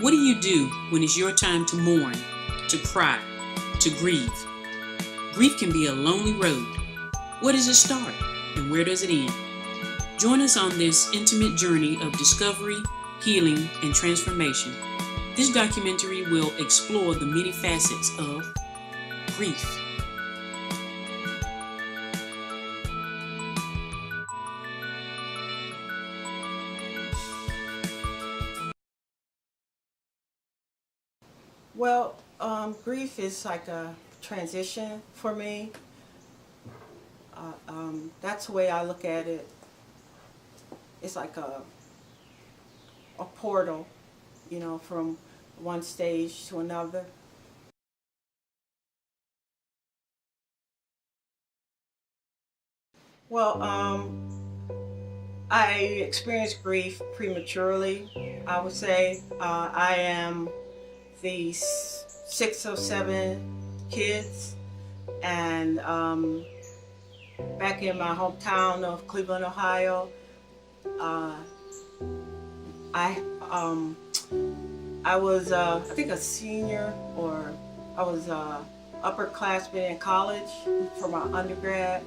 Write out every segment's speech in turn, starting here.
What do you do when it's your time to mourn, to cry, to grieve? Grief can be a lonely road. Where does it start and where does it end? Join us on this intimate journey of discovery, healing, and transformation. This documentary will explore the many facets of grief. Well, grief is like a transition for me. That's the way I look at it. It's like a portal, from one stage to another. Well, I experienced grief prematurely, I would say. I am the sixth of seven kids, and back in my hometown of Cleveland, Ohio, I I was I think a senior, or I was upperclassman in college for my undergrad,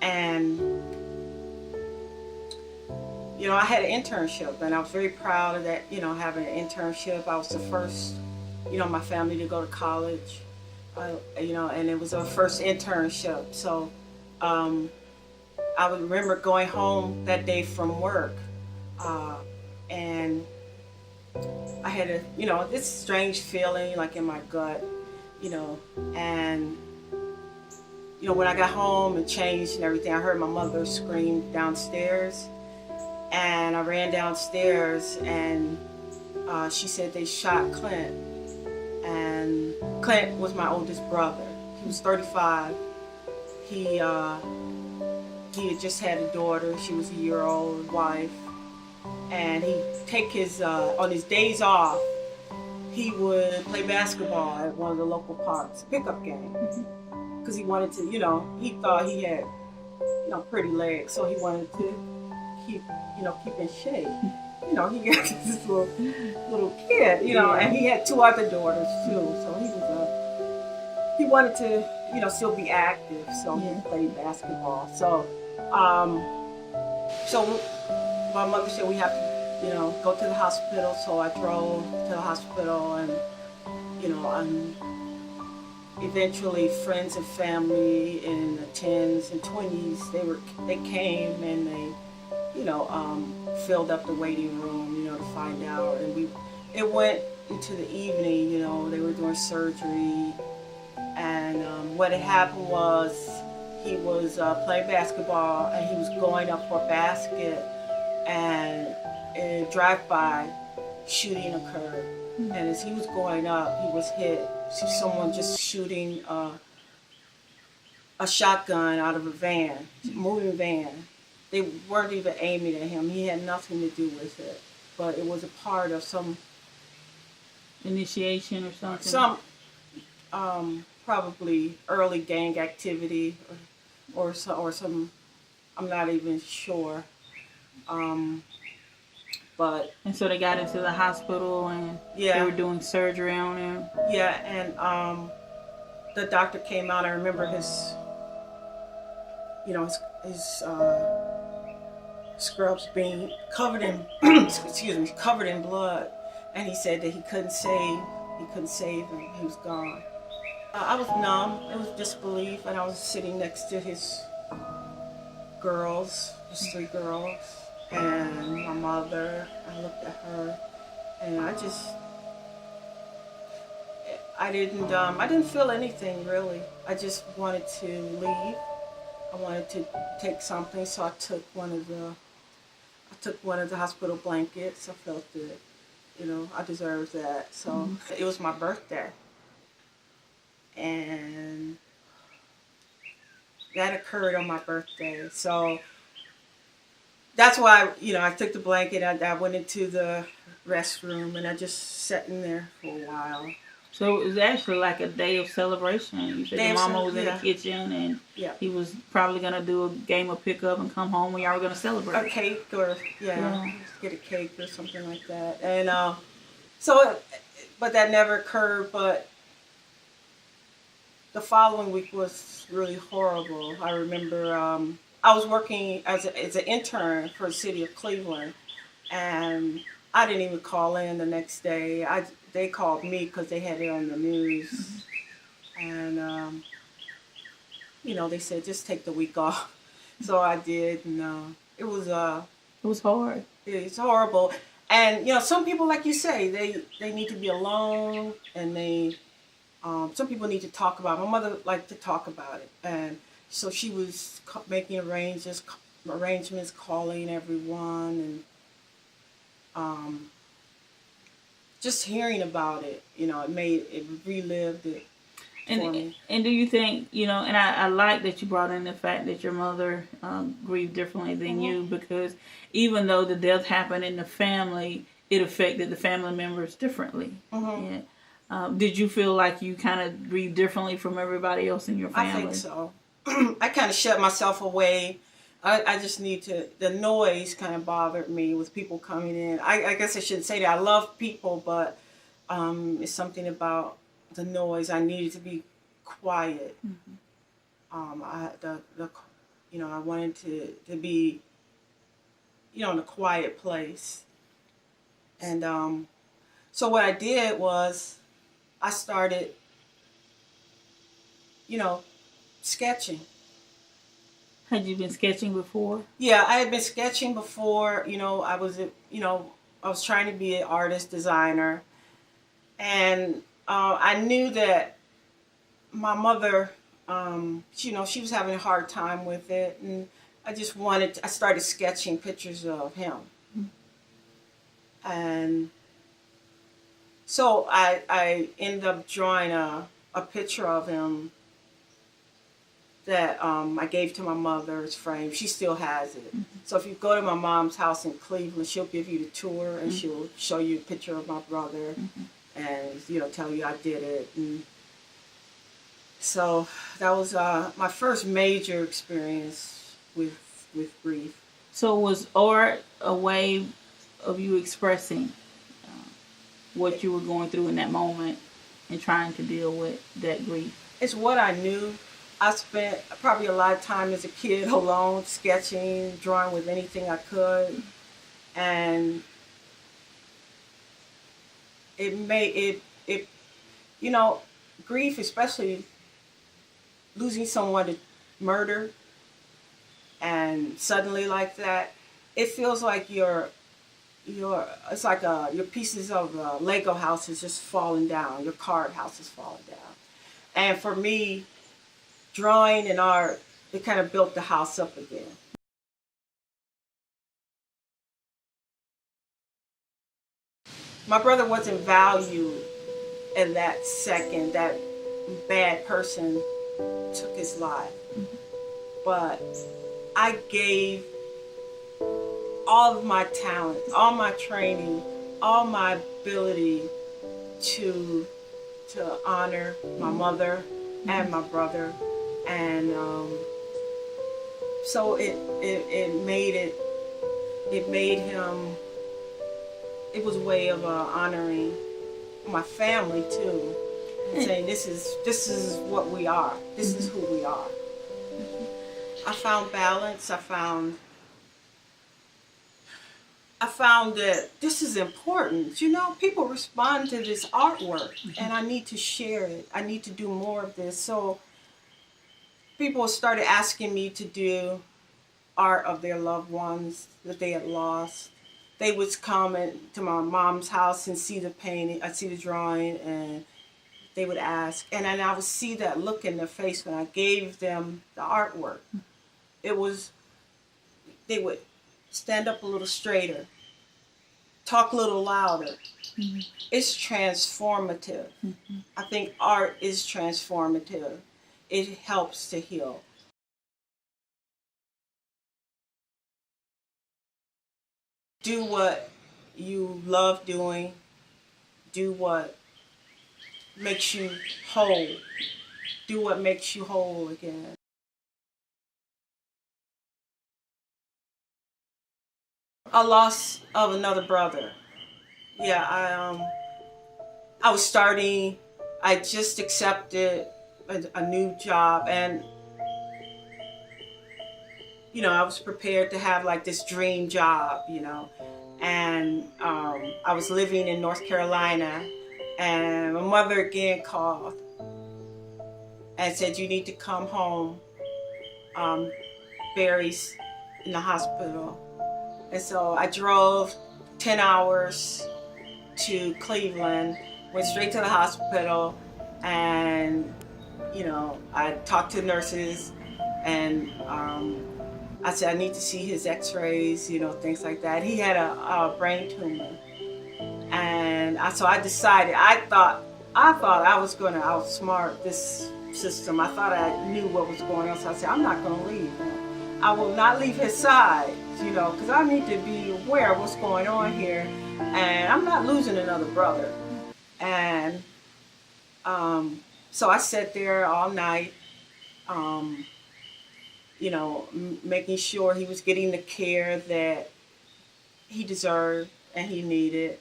and I had an internship, and I was very proud of that. Having an internship, I was the first, my family to go to college. And it was our first internship. So I would remember going home that day from work, and I had this strange feeling like in my gut, and when I got home and changed and everything, I heard my mother scream downstairs, and I ran downstairs, and she said they shot Clint, and Clint was my oldest brother. He was 35. He had just had a daughter. She was a year-old wife, and he'd take his on his days off, he would play basketball at one of the local parks, pickup game, because he wanted to, he thought he had, pretty legs, so he wanted to keep in shape. He got this little kid, and he had two other daughters too, so he wanted to, still be active, so he played basketball. So, so my mother said we have to, go to the hospital. So I drove to the hospital, and eventually friends and family in the 10s and 20s, they came, and they filled up the waiting room, to find out. And it went into the evening, they were doing surgery. And what had happened was he was playing basketball, and he was going up for a basket, and a drive-by shooting occurred. And as he was going up, he was hit. See someone just shooting a shotgun out of a van, moving van. They weren't even aiming at him. He had nothing to do with it, but it was a part of some initiation or something. Some probably early gang activity, or some. I'm not even sure. But and so they got into the hospital, and they were doing surgery on him. Yeah, and the doctor came out. I remember his scrubs being covered in covered in blood, and he said that he couldn't save him. He was gone. I was numb. It was disbelief, and I was sitting next to his three girls, and my mother. I looked at her, and I didn't feel anything really. I just wanted to leave. I wanted to take something, so I took one of the hospital blankets. I felt that, I deserved that. So It was my birthday, and that occurred on my birthday. So that's why, I took the blanket, I went into the restroom, and I just sat in there for a while. So it was actually like a day of celebration. You said your mama was in the kitchen, and he was probably going to do a game of pickup and come home when y'all were going to celebrate. A cake, or get a cake or something like that. And So, but that never occurred. But the following week was really horrible. I remember I was working as an intern for the city of Cleveland, and I didn't even call in the next day. They called me because they had it on the news, and they said just take the week off. So I did, and it was hard. It's horrible. And some people, like you say, they need to be alone, and some people need to talk about it. My mother liked to talk about it, and so she was making arrangements, calling everyone, and just hearing about it. It relived it for me. And do you think, and I like that you brought in the fact that your mother grieved differently than you, because even though the death happened in the family, it affected the family members differently. Yeah. Did you feel like you kind of grieved differently from everybody else in your family? I think so. I kind of shut myself away. I just the noise kind of bothered me with people coming in. I guess I shouldn't say that. I love people, but it's something about the noise. I needed to be quiet. I wanted to be, in a quiet place. And so what I did was I started, sketching. Had you been sketching before? Yeah, I had been sketching before. I was trying to be an artist, designer. And I knew that my mother, she was having a hard time with it. And I started sketching pictures of him. And so I ended up drawing a picture of him that I gave to my mother's frame. She still has it. So if you go to my mom's house in Cleveland, she'll give you the tour, and she'll show you a picture of my brother, and tell you I did it. And so that was my first major experience with grief. So was art a way of you expressing what you were going through in that moment and trying to deal with that grief? It's what I knew. I spent probably a lot of time as a kid alone, sketching, drawing with anything I could. And it made it grief, especially losing someone to murder and suddenly like that, it feels like it's like your pieces of Lego house is just falling down. Your card house is falling down. And for me, drawing and art, it kind of built the house up again. My brother wasn't valued in that second. That bad person took his life. But I gave all of my talent, all my training, all my ability to honor my mother and my brother. And so it made him, it was a way of honoring my family too, and saying this is what we are, this is who we are. I found balance. I found that this is important. People respond to this artwork, and I need to share it. I need to do more of this. So people started asking me to do art of their loved ones that they had lost. They would come to my mom's house and see the painting, I'd see the drawing, and they would ask. And then I would see that look in their face when I gave them the artwork. They would stand up a little straighter, talk a little louder. It's transformative. I think art is transformative. It helps to heal. Do what you love doing. Do what makes you whole. Do what makes you whole again. A loss of another brother. Yeah, I was starting, I just accepted a new job, and I was prepared to have like this dream job, and I was living in North Carolina, and my mother again called and said, you need to come home. Barry's in the hospital. And so I drove 10 hours to Cleveland, went straight to the hospital, and I talked to the nurses, and I said I need to see his x-rays, things like that. He had a brain tumor. And so I decided, I thought I was going to outsmart this system. I thought I knew what was going on. So I said, I'm not going to leave. I will not leave his side, because I need to be aware of what's going on here. And I'm not losing another brother. And so I sat there all night, making sure he was getting the care that he deserved and he needed.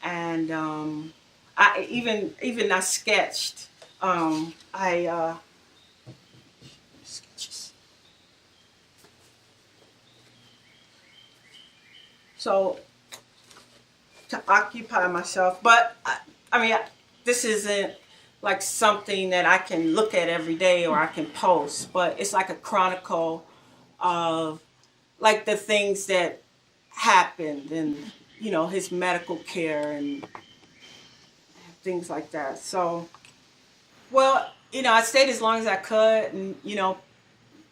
And I sketched. Sketches. So to occupy myself, but this isn't like something that I can look at every day or I can post, but it's like a chronicle of like the things that happened and his medical care and things like that. So, well, I stayed as long as I could, and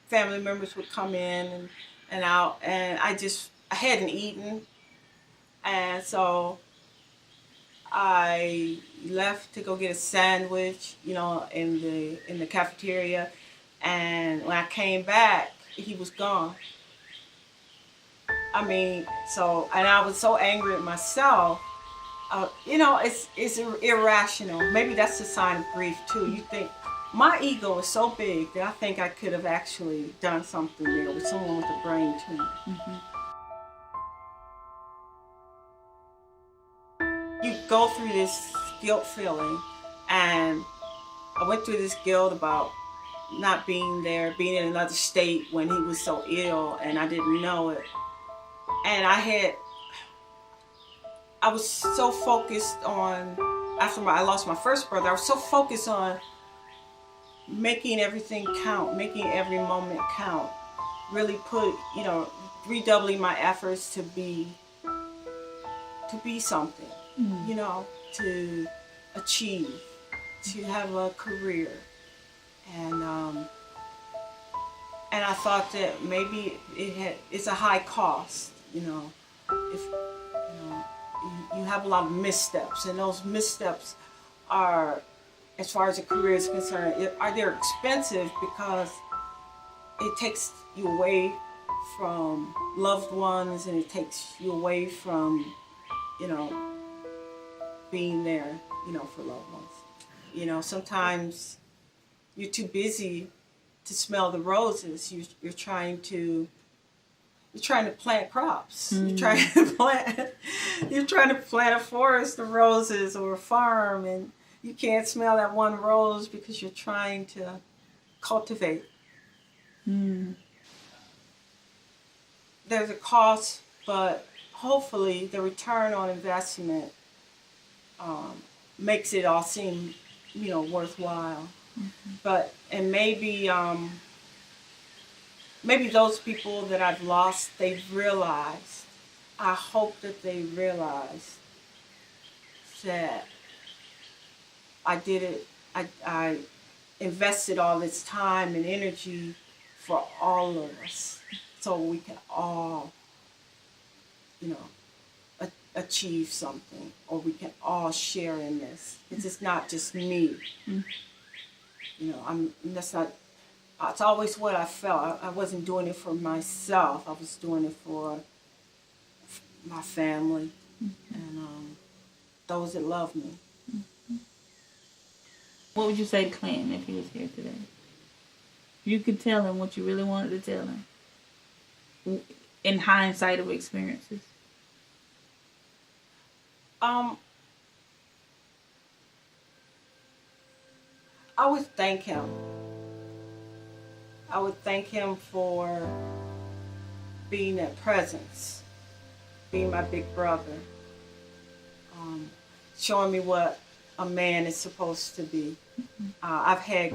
family members would come in and out, and I hadn't eaten, and so I left to go get a sandwich, in the cafeteria, and when I came back, he was gone. And I was so angry at myself. It's irrational. Maybe that's a sign of grief too. You think, my ego is so big that I think I could have actually done something there with someone with a brain tumor. Mm-hmm. You go through this guilt feeling, and I went through this guilt about not being there, being in another state when he was so ill, and I didn't know it. And I was so focused on, after I lost my first brother, I was so focused on making everything count, making every moment count, really redoubling my efforts to be something, to achieve, to have a career. And I thought that maybe it's a high cost, if you have a lot of missteps, and those missteps are, as far as a career is concerned, they're expensive because it takes you away from loved ones, and it takes you away from, being there, for loved ones. Sometimes you're too busy to smell the roses. You're trying to plant crops. Mm. You're trying to plant a forest of roses or a farm, and you can't smell that one rose because you're trying to cultivate. Mm. There's a cost, but hopefully the return on investment makes it all seem, worthwhile. Mm-hmm. But maybe those people that I've lost, they've realized. I hope that they realized that I did it. I invested all this time and energy for all of us, so we can all, achieve something, or we can all share in this. It's not just me. That's not. It's always what I felt. I wasn't doing it for myself. I was doing it for my family and those that love me. What would you say to Clinton if he was here today? You could tell him what you really wanted to tell him in hindsight of experiences. I would thank him. I would thank him for being that presence, being my big brother, showing me what a man is supposed to be. I've had,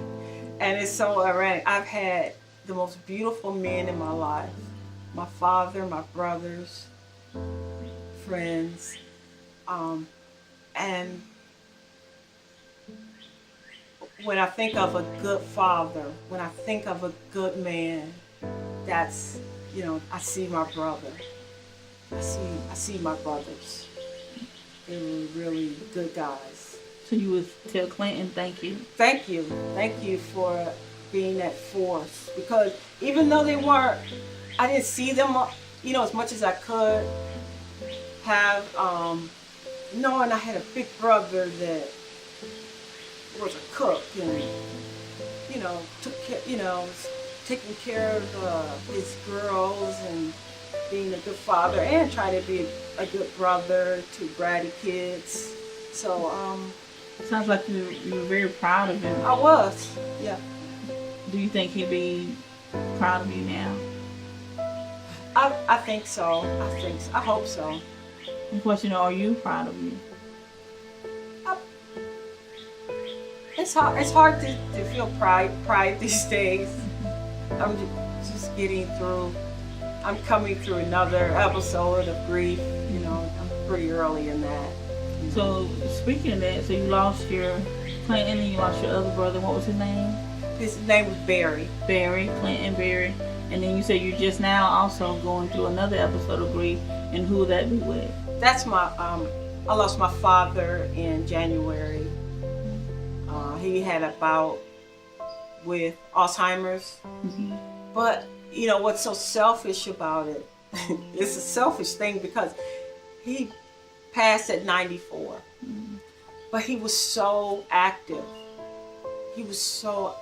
and it's so ironic, I've had the most beautiful men in my life. My father, my brothers, friends, and when I think of a good father, when I think of a good man, that's, I see my brother. I see my brothers. They were really good guys. So you would tell Clinton, thank you. Thank you. Thank you for being that force. Because even though they weren't, I didn't see them, as much as I could have, knowing I had a big brother that was a cook and, taking care of his girls and being a good father and trying to be a good brother to bratty kids. So, sounds like you were very proud of him. I was, yeah. Do you think he'd be proud of you now? I think so. I hope so. The question, are you proud of you? It's hard to feel pride these days. I'm just getting through. I'm coming through another episode of grief. I'm pretty early in that. So speaking of that, so you lost your Clinton and you lost your other brother. What was his name? His name was Barry. Barry, Clinton Barry. And then you said you're just now also going through another episode of grief. And who would that be with? That's my, I lost my father in January. He had a bout with Alzheimer's. Mm-hmm. But, what's so selfish about it? It's a selfish thing because he passed at 94. Mm-hmm. But he was so active. He was so,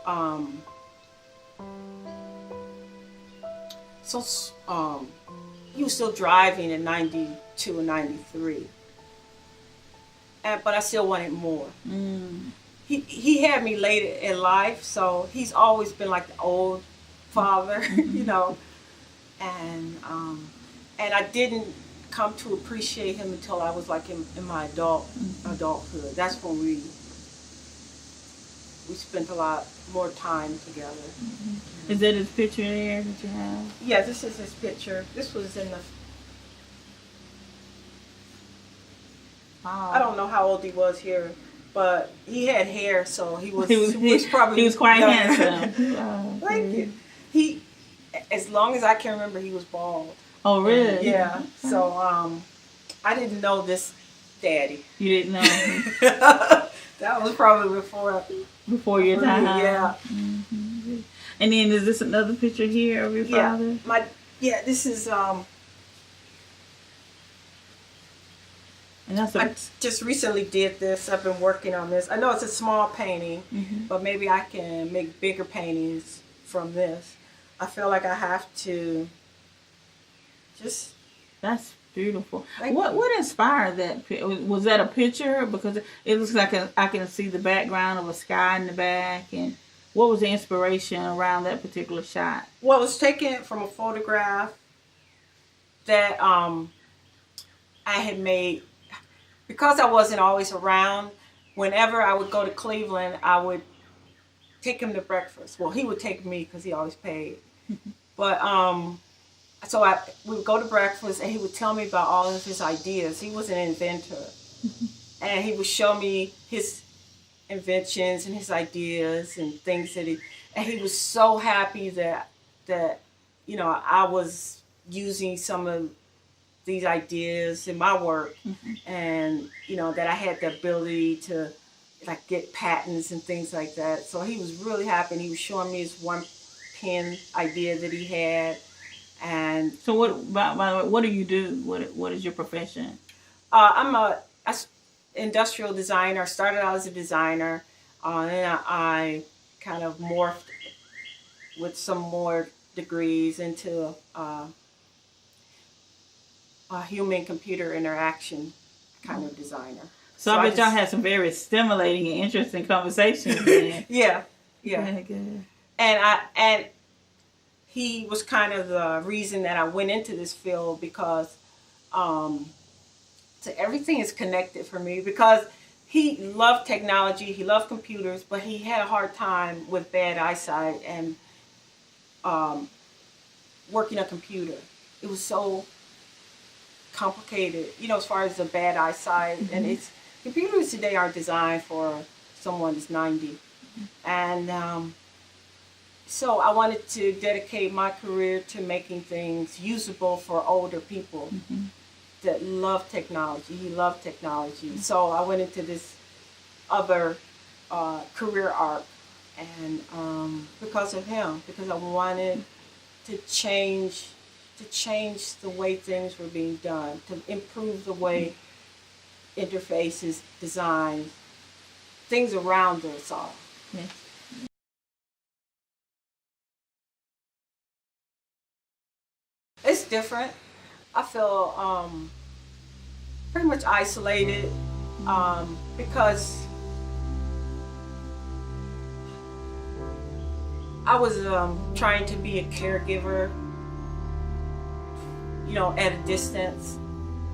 he was still driving in 92 and 93. But I still wanted more. Mm. He had me later in life, so he's always been like the old father, And I didn't come to appreciate him until I was like in my adulthood. That's when we spent a lot more time together. Mm-hmm. Is that his picture there that you have? Yeah, this is his picture. This was in the... Wow. I don't know how old he was here, but he had hair, so he was probably... He was quite handsome. Oh, thank you. He, as long as I can remember, he was bald. Oh, really? Yeah. So, I didn't know this daddy. You didn't know? That was probably before your time. Yeah. Mm-hmm. And then is this another picture here of your father? This is and that's I just recently did this. I've been working on this. I know it's a small painting, mm-hmm. but maybe I can make bigger paintings from this. I feel like I have to just... That's beautiful. What inspired that? Was that a picture? Because it looks like I can see the background of a sky in the back. And what was the inspiration around that particular shot? Well, it was taken from a photograph that I had made. Because I wasn't always around, whenever I would go to Cleveland, I would take him to breakfast. Well, he would take me because he always paid. But so we would go to breakfast and he would tell me about all of his ideas. He was an inventor. And he would show me his inventions and his ideas and things that he was so happy that I was using some of these ideas in my work, mm-hmm. and that I had the ability to like get patents and things like that. So he was really happy, and he was showing me his one pen idea that he had. And so what do you do? What is your profession? I'm a industrial designer. I started out as a designer, and I kind of morphed with some more degrees into a human-computer interaction kind of designer. So I bet y'all had some very stimulating and interesting conversations then. Yeah. Good. And he was kind of the reason that I went into this field, because so everything is connected for me, because he loved technology, he loved computers, but he had a hard time with bad eyesight and working a computer. It was so complicated, as far as the bad eyesight. Mm-hmm. And computers today are designed for someone who's 90. And so I wanted to dedicate my career to making things usable for older people that love technology. He loved technology. So I went into this other career arc, and because of him, because I wanted to change the way things were being done, to improve the way interfaces, design, things around us all. Yeah. It's different. I feel pretty much isolated because I was trying to be a caregiver, at a distance,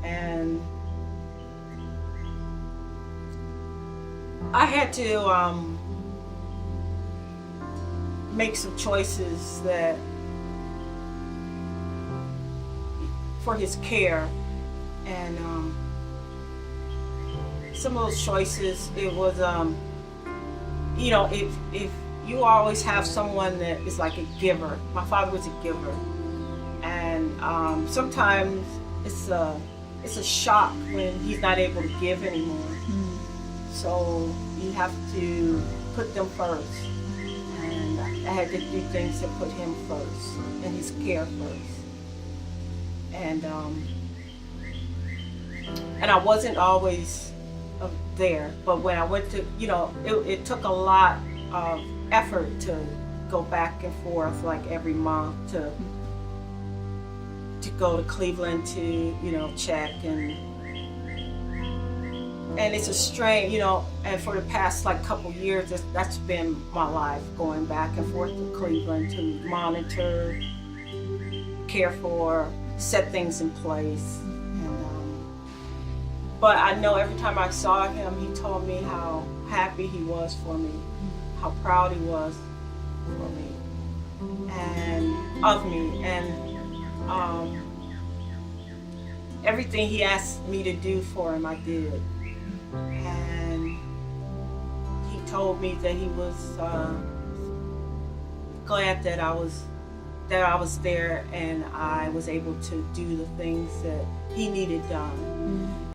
and I had to make some choices that for his care, and some of those choices, it was if you always have someone that is like a giver. My father was a giver, and sometimes it's a shock when he's not able to give anymore. So you have to put them first, and I had to do things to put him first and his care first. And I wasn't always there, but when I went to, it took a lot of effort to go back and forth like every month to go to Cleveland to check, and it's a strain, and for the past like couple years that's been my life, going back and forth to Cleveland to monitor, care for, set things in place. And but I know every time I saw him, he told me how happy he was for me, how proud he was for me and of me, and everything he asked me to do for him, I did. And he told me that he was glad that I was there, and I was able to do the things that he needed done.